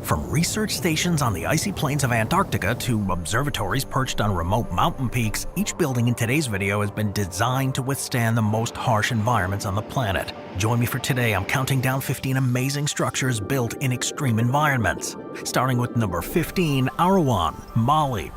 From research stations on the icy plains of Antarctica to observatories perched on remote mountain peaks, each building in today's video has been designed to withstand the most harsh environments on the planet. Join me for today. I'm counting down 15 amazing structures built in extreme environments. Starting with number 15, Arawan, Mali.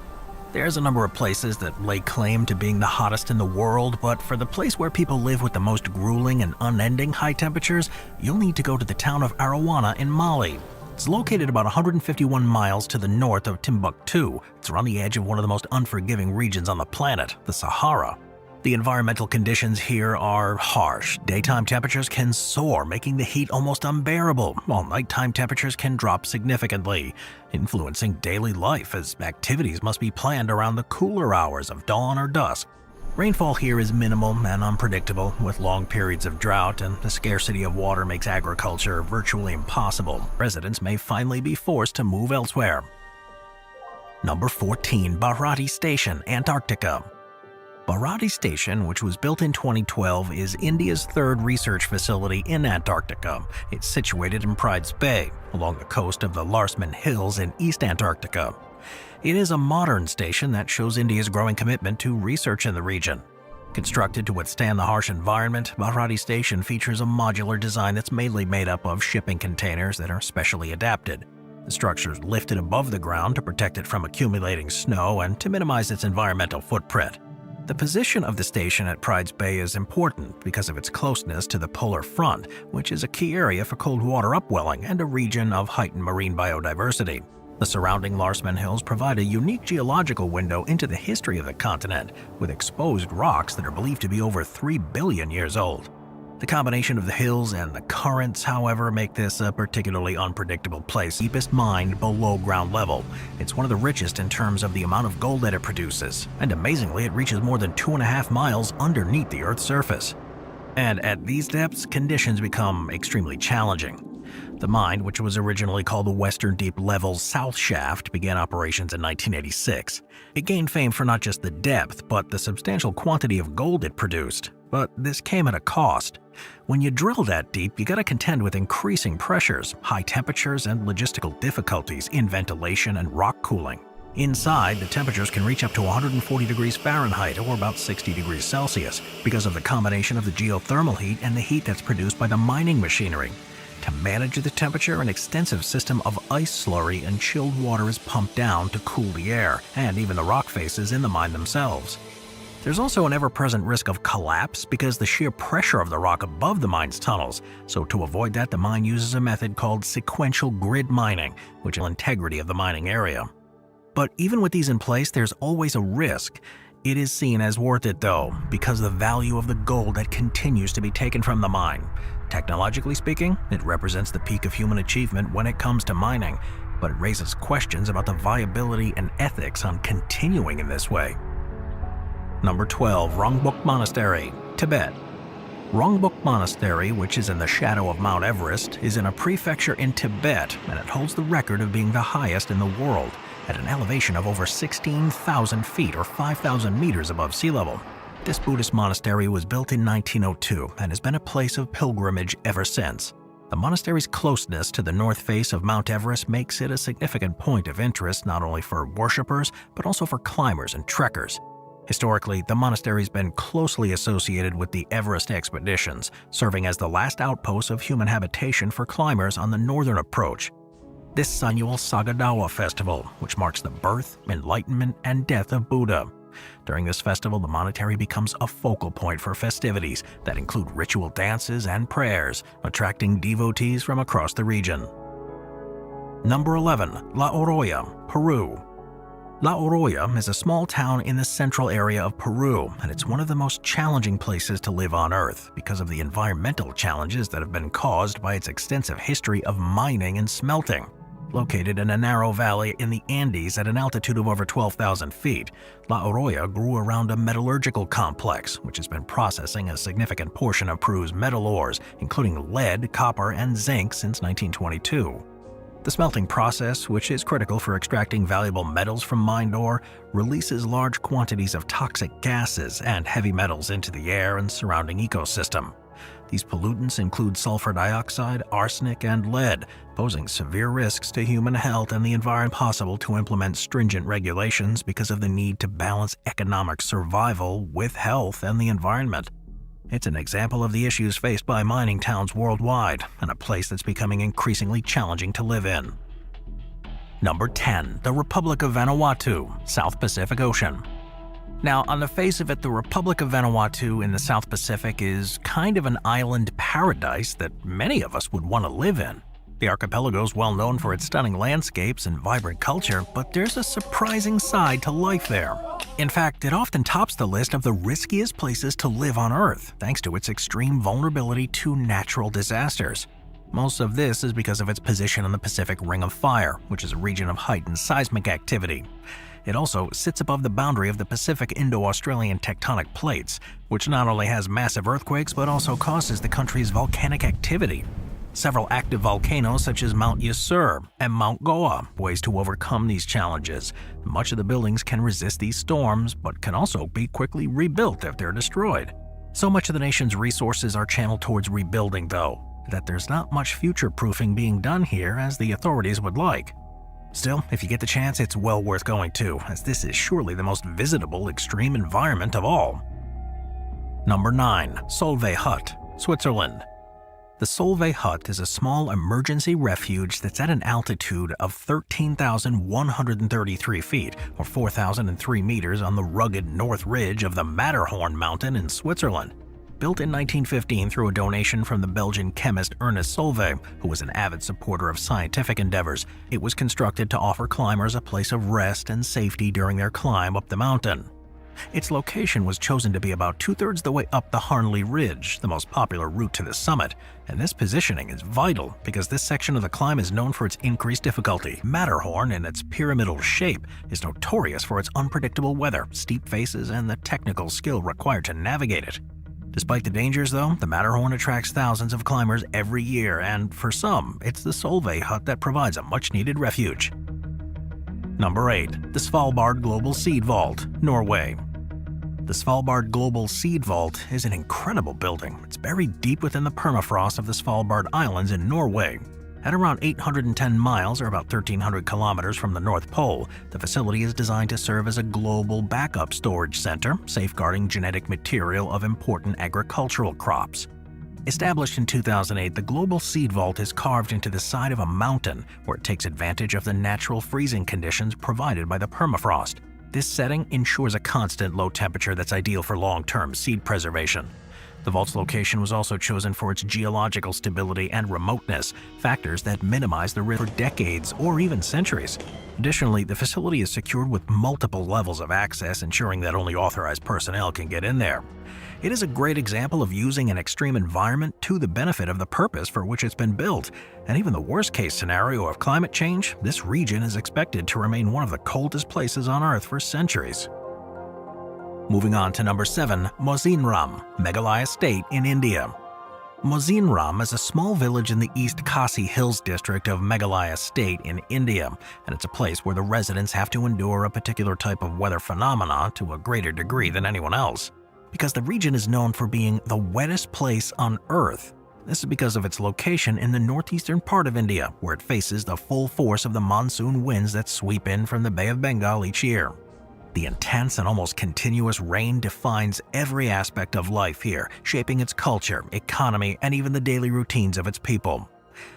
There's a number of places that lay claim to being the hottest in the world, but for the place where people live with the most grueling and unending high temperatures, you'll need to go to the town of Arawana in Mali. It's located about 151 miles to the north of Timbuktu. It's on the edge of one of the most unforgiving regions on the planet, the Sahara. The environmental conditions here are harsh. Daytime temperatures can soar, making the heat almost unbearable, while nighttime temperatures can drop significantly, influencing daily life as activities must be planned around the cooler hours of dawn or dusk. Rainfall here is minimal and unpredictable, with long periods of drought, and the scarcity of water makes agriculture virtually impossible. Residents may finally be forced to move elsewhere. Number 14, Bharati Station, Antarctica. Bharati Station, which was built in 2012, is India's third research facility in Antarctica. It's situated in Pride's Bay, along the coast of the Larsman Hills in East Antarctica. It is a modern station that shows India's growing commitment to research in the region. Constructed to withstand the harsh environment, Bharati Station features a modular design that's mainly made up of shipping containers that are specially adapted. The structure is lifted above the ground to protect it from accumulating snow and to minimize its environmental footprint. The position of the station at Pride's Bay is important because of its closeness to the polar front, which is a key area for cold water upwelling and a region of heightened marine biodiversity. The surrounding Larsman Hills provide a unique geological window into the history of the continent, with exposed rocks that are believed to be over 3 billion years old. The combination of the hills and the currents, however, make this a particularly unpredictable place. Deepest mined below ground level. It's one of the richest in terms of the amount of gold that it produces, and amazingly, it reaches more than 2.5 miles underneath the Earth's surface. And at these depths, conditions become extremely challenging. The mine, which was originally called the Western Deep Level South Shaft, began operations in 1986. It gained fame for not just the depth, but the substantial quantity of gold it produced. But this came at a cost. When you drill that deep, you gotta contend with increasing pressures, high temperatures, and logistical difficulties in ventilation and rock cooling. Inside, the temperatures can reach up to 140 degrees Fahrenheit or about 60 degrees Celsius because of the combination of the geothermal heat and the heat that's produced by the mining machinery. To manage the temperature, an extensive system of ice slurry and chilled water is pumped down to cool the air, and even the rock faces in the mine themselves. There's also an ever-present risk of collapse because the sheer pressure of the rock above the mine's tunnels, so to avoid that, the mine uses a method called sequential grid mining, which will integrity of the mining area. But even with these in place, there's always a risk. It is seen as worth it though, because of the value of the gold that continues to be taken from the mine. Technologically speaking, it represents the peak of human achievement when it comes to mining, but it raises questions about the viability and ethics on continuing in this way. Number 12, Rongbuk Monastery, Tibet. Rongbuk Monastery, which is in the shadow of Mount Everest, is in a prefecture in Tibet, and it holds the record of being the highest in the world, at an elevation of over 16,000 feet or 5,000 meters above sea level. This Buddhist monastery was built in 1902 and has been a place of pilgrimage ever since. The monastery's closeness to the north face of Mount Everest makes it a significant point of interest not only for worshippers, but also for climbers and trekkers. Historically, the monastery's been closely associated with the Everest expeditions, serving as the last outpost of human habitation for climbers on the northern approach. This annual Sagadawa festival, which marks the birth, enlightenment, and death of Buddha. During this festival, the monastery becomes a focal point for festivities that include ritual dances and prayers, attracting devotees from across the region. Number 11, La Oroya, Peru. La Oroya is a small town in the central area of Peru, and it's one of the most challenging places to live on Earth because of the environmental challenges that have been caused by its extensive history of mining and smelting. Located in a narrow valley in the Andes at an altitude of over 12,000 feet, La Oroya grew around a metallurgical complex, which has been processing a significant portion of Peru's metal ores, including lead, copper, and zinc since 1922. The smelting process, which is critical for extracting valuable metals from mined ore, releases large quantities of toxic gases and heavy metals into the air and surrounding ecosystem. These pollutants include sulfur dioxide, arsenic, and lead, posing severe risks to human health and the environment. Possible to implement stringent regulations because of the need to balance economic survival with health and the environment. It's an example of the issues faced by mining towns worldwide, and a place that's becoming increasingly challenging to live in. Number 10. The Republic of Vanuatu, South Pacific Ocean. Now, on the face of it, the Republic of Vanuatu in the South Pacific is kind of an island paradise that many of us would want to live in. The archipelago is well known for its stunning landscapes and vibrant culture, but there's a surprising side to life there. In fact, it often tops the list of the riskiest places to live on Earth, thanks to its extreme vulnerability to natural disasters. Most of this is because of its position in the Pacific Ring of Fire, which is a region of heightened seismic activity. It also sits above the boundary of the Pacific Indo-Australian tectonic plates, which not only has massive earthquakes but also causes the country's volcanic activity. Several active volcanoes such as Mount Yasur and Mount Goa ways to overcome these challenges. Much of the buildings can resist these storms, but can also be quickly rebuilt if they're destroyed. So much of the nation's resources are channeled towards rebuilding, though, that there's not much future-proofing being done here as the authorities would like. Still, if you get the chance, it's well worth going to, as this is surely the most visitable extreme environment of all. Number 9. Solvay Hut, Switzerland. The Solvay Hut is a small emergency refuge that's at an altitude of 13,133 feet, or 4,003 meters on the rugged north ridge of the Matterhorn mountain in Switzerland. Built in 1915 through a donation from the Belgian chemist Ernest Solvay, who was an avid supporter of scientific endeavors, it was constructed to offer climbers a place of rest and safety during their climb up the mountain. Its location was chosen to be about 2/3 the way up the Harnley Ridge, the most popular route to the summit, and this positioning is vital because this section of the climb is known for its increased difficulty. Matterhorn, in its pyramidal shape, is notorious for its unpredictable weather, steep faces, and the technical skill required to navigate it. Despite the dangers, though, the Matterhorn attracts thousands of climbers every year, and for some, it's the Solvay Hut that provides a much-needed refuge. Number 8. The Svalbard Global Seed Vault, Norway. The Svalbard Global Seed Vault is an incredible building. It's buried deep within the permafrost of the Svalbard Islands in Norway. At around 810 miles, or about 1,300 kilometers from the North Pole, the facility is designed to serve as a global backup storage center, safeguarding genetic material of important agricultural crops. Established in 2008, the Global Seed Vault is carved into the side of a mountain where it takes advantage of the natural freezing conditions provided by the permafrost. This setting ensures a constant low temperature that's ideal for long-term seed preservation. The vault's location was also chosen for its geological stability and remoteness, factors that minimize the risk for decades or even centuries. Additionally, the facility is secured with multiple levels of access, ensuring that only authorized personnel can get in there. It is a great example of using an extreme environment to the benefit of the purpose for which it's been built. And even the worst-case scenario of climate change, this region is expected to remain one of the coldest places on Earth for centuries. Moving on to number 7, Mauzinram, Meghalaya State in India. Mauzinram is a small village in the East Khasi Hills district of Meghalaya State in India, and it's a place where the residents have to endure a particular type of weather phenomena to a greater degree than anyone else. Because the region is known for being the wettest place on Earth. This is because of its location in the northeastern part of India, where it faces the full force of the monsoon winds that sweep in from the Bay of Bengal each year. The intense and almost continuous rain defines every aspect of life here, shaping its culture, economy, and even the daily routines of its people.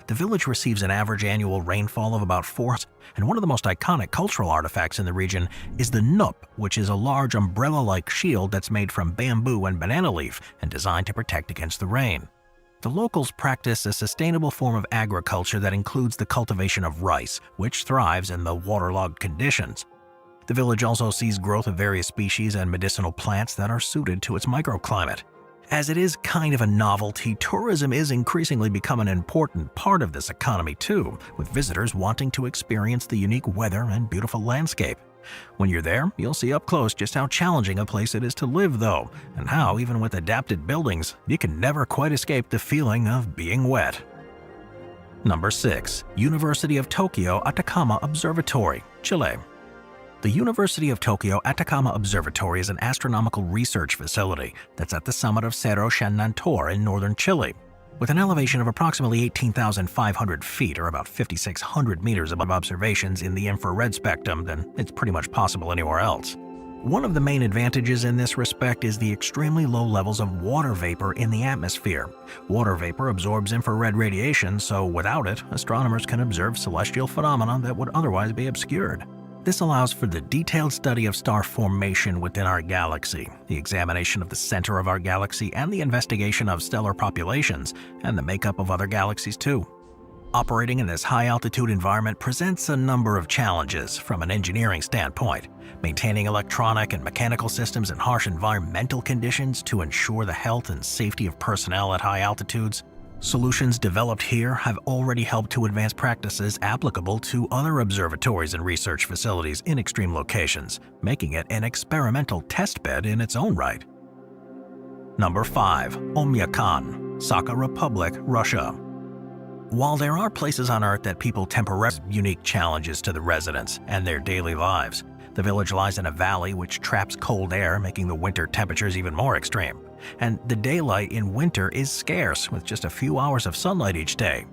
The village receives an average annual rainfall of about 4, and one of the most iconic cultural artifacts in the region is the nup, which is a large umbrella-like shield that's made from bamboo and banana leaf and designed to protect against the rain. The locals practice a sustainable form of agriculture that includes the cultivation of rice, which thrives in the waterlogged conditions. The village also sees growth of various species and medicinal plants that are suited to its microclimate. As it is kind of a novelty, tourism is increasingly becoming an important part of this economy too, with visitors wanting to experience the unique weather and beautiful landscape. When you're there, you'll see up close just how challenging a place it is to live though, and how even with adapted buildings, you can never quite escape the feeling of being wet. Number 6. University of Tokyo Atacama Observatory, Chile. The University of Tokyo Atacama Observatory is an astronomical research facility that's at the summit of Cerro San Nantor in northern Chile. With an elevation of approximately 18,500 feet, or about 5,600 meters above observations in the infrared spectrum, then it's pretty much possible anywhere else. One of the main advantages in this respect is the extremely low levels of water vapor in the atmosphere. Water vapor absorbs infrared radiation, so without it, astronomers can observe celestial phenomena that would otherwise be obscured. This allows for the detailed study of star formation within our galaxy, the examination of the center of our galaxy, and the investigation of stellar populations, and the makeup of other galaxies too. Operating in this high-altitude environment presents a number of challenges from an engineering standpoint, maintaining electronic and mechanical systems in harsh environmental conditions to ensure the health and safety of personnel at high altitudes. Solutions developed here have already helped to advance practices applicable to other observatories and research facilities in extreme locations, making it an experimental testbed in its own right. Number 5. Oymyakon, Sakha Republic, Russia. While there are places on Earth that people temporarily unique challenges to the residents and their daily lives, the village lies in a valley which traps cold air, making the winter temperatures even more extreme. And the daylight in winter is scarce, with just a few hours of sunlight each day.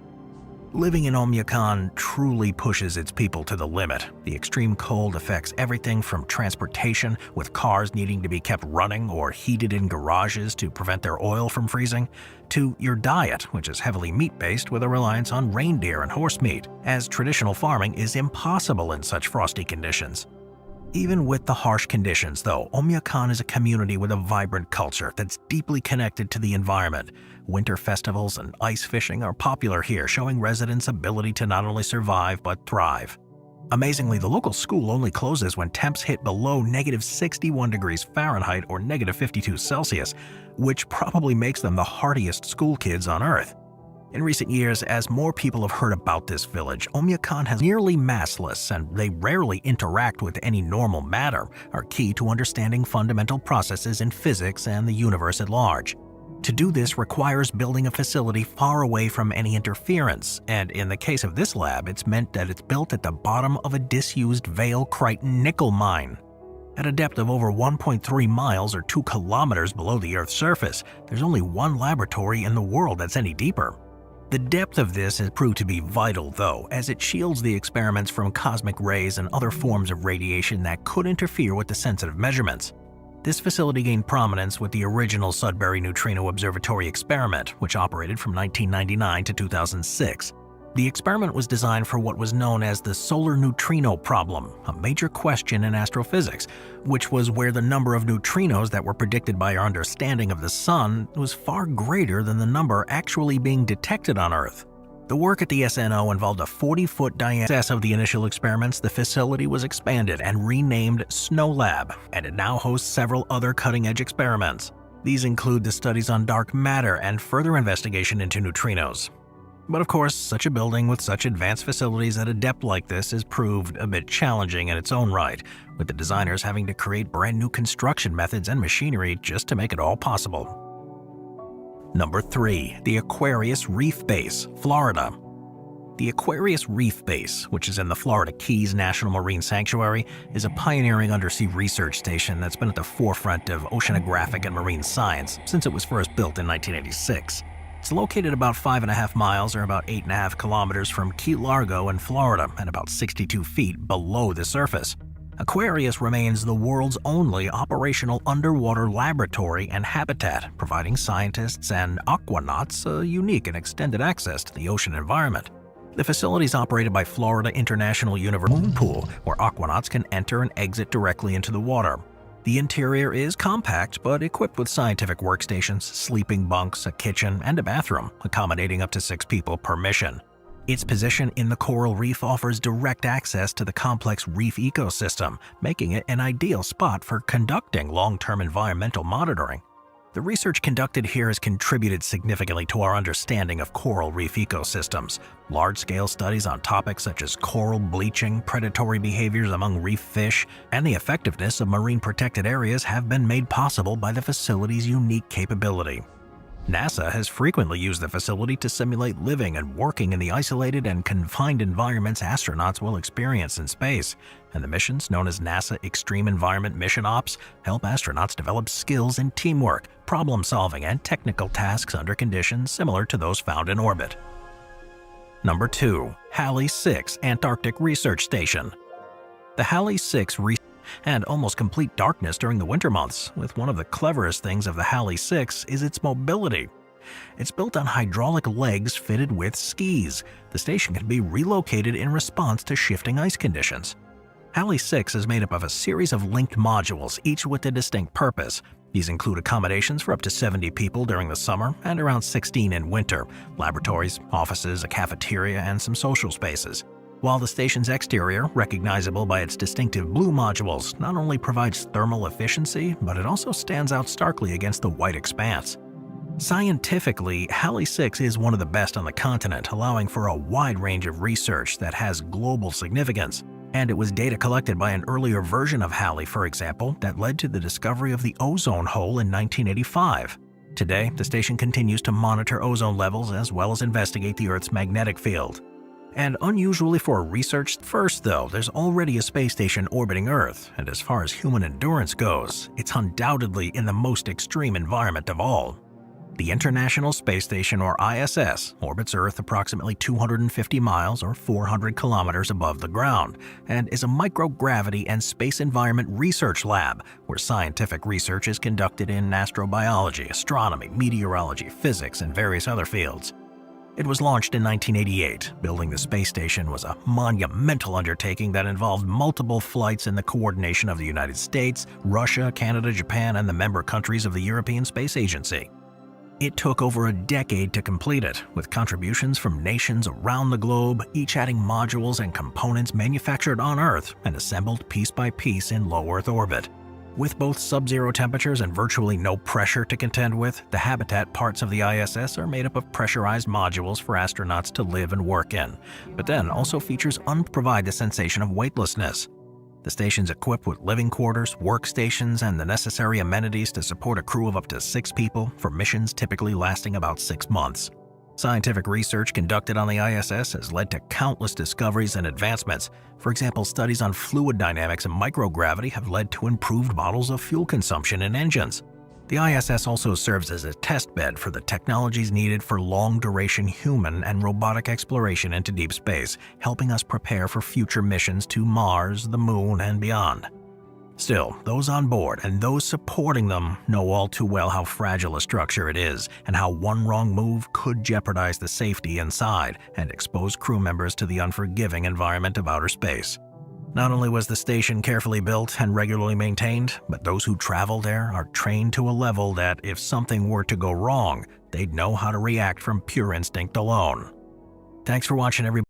Living in Oymyakon truly pushes its people to the limit. The extreme cold affects everything from transportation, with cars needing to be kept running or heated in garages to prevent their oil from freezing, to your diet, which is heavily meat-based with a reliance on reindeer and horse meat, as traditional farming is impossible in such frosty conditions. Even with the harsh conditions, though, Oymyakon is a community with a vibrant culture that's deeply connected to the environment. Winter festivals and ice fishing are popular here, showing residents' ability to not only survive but thrive. Amazingly, the local school only closes when temps hit below -61 degrees Fahrenheit or -52 Celsius, which probably makes them the hardiest school kids on Earth. In recent years, as more people have heard about this village, Oymyakon has nearly massless, and they rarely interact with any normal matter, are key to understanding fundamental processes in physics and the universe at large. To do this requires building a facility far away from any interference, and in the case of this lab, it's meant that it's built at the bottom of a disused Vale Crichton nickel mine. At a depth of over 1.3 miles or 2 kilometers below the Earth's surface, there's only one laboratory in the world that's any deeper. The depth of this has proved to be vital, though, as it shields the experiments from cosmic rays and other forms of radiation that could interfere with the sensitive measurements. This facility gained prominence with the original Sudbury Neutrino Observatory experiment, which operated from 1999 to 2006. The experiment was designed for what was known as the solar neutrino problem, a major question in astrophysics, which was where the number of neutrinos that were predicted by our understanding of the Sun was far greater than the number actually being detected on Earth. The work at the SNO involved a 40-foot diameter. Success of the initial experiments, the facility was expanded and renamed Snow Lab, and it now hosts several other cutting-edge experiments. These include the studies on dark matter and further investigation into neutrinos. But of course, such a building with such advanced facilities at a depth like this has proved a bit challenging in its own right, with the designers having to create brand new construction methods and machinery just to make it all possible. Number 3. The Aquarius Reef Base, Florida. The Aquarius Reef Base, which is in the Florida Keys National Marine Sanctuary, is a pioneering undersea research station that's been at the forefront of oceanographic and marine science since it was first built in 1986. It's located about 5.5 miles or about 8.5 kilometers from Key Largo in Florida and about 62 feet below the surface. Aquarius remains the world's only operational underwater laboratory and habitat, providing scientists and aquanauts a unique and extended access to the ocean environment. The facility is operated by Florida International University Moon Pool, where aquanauts can enter and exit directly into the water. The interior is compact but equipped with scientific workstations, sleeping bunks, a kitchen, and a bathroom, accommodating up to 6 people per mission. Its position in the coral reef offers direct access to the complex reef ecosystem, making it an ideal spot for conducting long-term environmental monitoring. The research conducted here has contributed significantly to our understanding of coral reef ecosystems. Large-scale studies on topics such as coral bleaching, predatory behaviors among reef fish, and the effectiveness of marine protected areas have been made possible by the facility's unique capability. NASA has frequently used the facility to simulate living and working in the isolated and confined environments astronauts will experience in space, and the missions, known as NASA Extreme Environment Mission Ops, help astronauts develop skills in teamwork, problem-solving, and technical tasks under conditions similar to those found in orbit. Number 2. Halley 6 Antarctic Research Station. The Halley 6 and almost complete darkness during the winter months, with one of the cleverest things of the Halley 6 is its mobility. It's built on hydraulic legs fitted with skis. The station can be relocated in response to shifting ice conditions. Halley 6 is made up of a series of linked modules, each with a distinct purpose. These include accommodations for up to 70 people during the summer and around 16 in winter, laboratories, offices, a cafeteria, and some social spaces. While the station's exterior, recognizable by its distinctive blue modules, not only provides thermal efficiency, but it also stands out starkly against the white expanse. Scientifically, Halley 6 is one of the best on the continent, allowing for a wide range of research that has global significance. And it was data collected by an earlier version of Halley, for example, that led to the discovery of the ozone hole in 1985. Today, the station continues to monitor ozone levels as well as investigate the Earth's magnetic field. And unusually for a research first, though, there's already a space station orbiting Earth, and as far as human endurance goes, it's undoubtedly in the most extreme environment of all. The International Space Station, or ISS, orbits Earth approximately 250 miles or 400 kilometers above the ground, and is a microgravity and space environment research lab where scientific research is conducted in astrobiology, astronomy, meteorology, physics, and various other fields. It was launched in 1988. Building the space station was a monumental undertaking that involved multiple flights in the coordination of the United States, Russia, Canada, Japan, and the member countries of the European Space Agency. It took over a decade to complete it, with contributions from nations around the globe, each adding modules and components manufactured on Earth and assembled piece by piece in low Earth orbit. With both sub-zero temperatures and virtually no pressure to contend with, the habitat parts of the ISS are made up of pressurized modules for astronauts to live and work in, but then also features provide the sensation of weightlessness. The station's equipped with living quarters, workstations, and the necessary amenities to support a crew of up to 6 people for missions typically lasting about 6 months. Scientific research conducted on the ISS has led to countless discoveries and advancements. For example, studies on fluid dynamics and microgravity have led to improved models of fuel consumption in engines. The ISS also serves as a test bed for the technologies needed for long-duration human and robotic exploration into deep space, helping us prepare for future missions to Mars, the Moon, and beyond. Still, those on board and those supporting them know all too well how fragile a structure it is and how one wrong move could jeopardize the safety inside and expose crew members to the unforgiving environment of outer space. Not only was the station carefully built and regularly maintained, but those who travel there are trained to a level that if something were to go wrong, they'd know how to react from pure instinct alone. Thanks for watching, everybody.